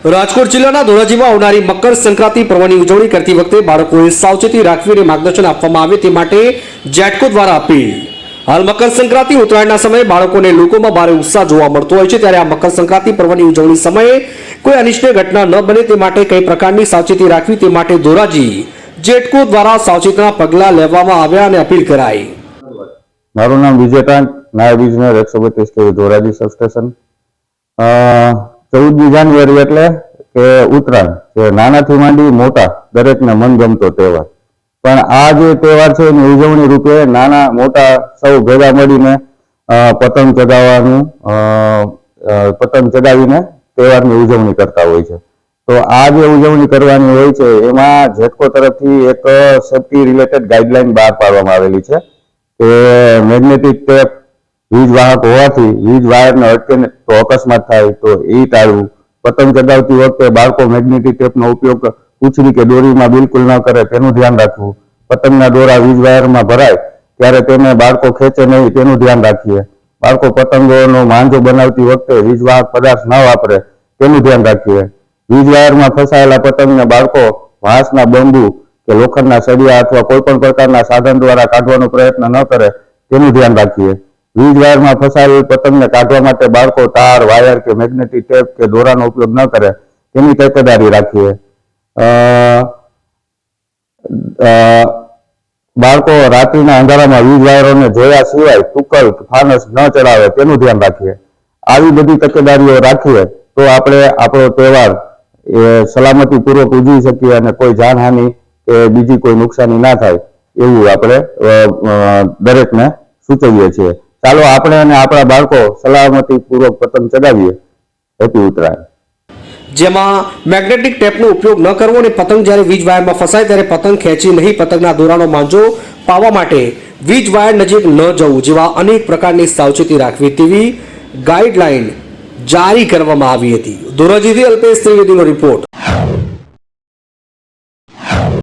રાજકોટ જિલ્લાના ધોરાજીમાં આવનારી મકર સંક્રાંતિ પર્વની ઉજવણી કરતી વખતે બાળકોએ સાવચેતી રાખવી અને માર્ગદર્શન આપવામાં આવે તે માટે જેટકો દ્વારા અપીલ। હાલ મકર સંક્રાંતિ ઉત્તરાયણના સમયે બાળકોને લોકોમાં ભારે ઉત્સાહ જોવા મળતો હોય છે, ત્યારે આ મકર સંક્રાંતિ પર્વની ઉજવણી સમયે કોઈ અનિષ્ટની ઘટના ન બને તે માટે કઈ પ્રકારની સાવચેતી રાખવી તે માટે ધોરાજી જેટકો દ્વારા સાવચેતીના પગલાં લેવામાં આવ્યા અને અપીલ કરાઈ। મારું નામ વિજયકાંત, નાયબ ઇજનેર 132 કેવી ધોરાજી સબસ્ટેશન। 14મી જાન્યુઆરી એટલે કે ઉત્તરાયણ, જે નાનાથી માંડી મોટા દરેકને મનગમતો તહેવાર, પણ આ જે તહેવાર છે એની ઉજવણી રૂપે નાના મોટા સૌ ભેગા મળીને પતંગ ચગાવીને તહેવારની ઉજવણી કરતા હોય છે। તો આ જે ઉજવણી કરવાની હોય છે એમાં જેટકો તરફથી એક સેફટી રિલેટેડ ગાઈડલાઈન બહાર પાડવામાં આવેલી છે કે મેગ્નેટિક ટેપ વીજ વાહક હોવાથી વીજ વાયરને અટકે તો અકસ્માત થાય તો એ ટાળવું। પતંગ ચગાવતી વખતે બાળકો મેગ્નેટિક ટેપનો ઉપયોગ પૂંછડી કે દોરીમાં બિલકુલ ન કરે તેનું ધ્યાન રાખવું। પતંગના દોરા વીજ વાયરમાં ભરાય ત્યારે તેને બાળકો ખેંચે નહીં તેનું ધ્યાન રાખીએ। બાળકો પતંગોનો માંજો બનાવતી વખતે વીજ વાહક પદાર્થ ન વાપરે તેનું ધ્યાન રાખીએ। વીજ વાયરમાં ફસાયેલા પતંગને બાળકો વાંસના બંબુ કે લોખંડના સળિયા અથવા કોઈ પણ પ્રકારના સાધન દ્વારા કાઢવાનો પ્રયત્ન ન કરે તેનું ધ્યાન રાખીએ। વીજ વાયરમાં ફસાયેલ પતંગને કાઢવા માટે બાળકો તાર, વાયર કે મેગ્નેટિક ટેપ કે દોરાનો ઉપયોગ ન કરે તેની તકેદારી રાખીએ। બાળકો રાત્રિના અંધારામાં વીજ વાયરોને જોયા સિવાય તુક્કલ ફાનસ ન ચડાવે તેનું ધ્યાન રાખીએ। આવી બધી તકેદારીઓ રાખીએ તો આપણે આપણો તહેવાર સલામતીપૂર્વક ઉજવી શકીએ અને કોઈ જાનહાનિ કે બીજી કોઈ નુકસાની ના થાય એવું આપણે દરેકને સૂચવીએ છીએ। ચાલો આપણે અને આપણા બાળકો સલામતીપૂર્વક પતંગ ચગાવીએ। હેપી ઉત્તરાયણ। જેમાં મેગ્નેટિક ટેપનો ઉપયોગ ન કરવો અને પતંગ જ્યારે વીજ વાયરમાં ફસાય ત્યારે પતંગ ખેંચી નહીં, પતંગના દોરાનો માંજો પાવા માટે વીજ વાયર નજીક ન જવું જેવા અનેક પ્રકારની સાવચેતી રાખવી તેવી ગાઈડલાઈન જારી કરવામાં આવી હતી। ધોરાજીથી અલ્પેશ ત્રિવેદીનો રિપોર્ટ।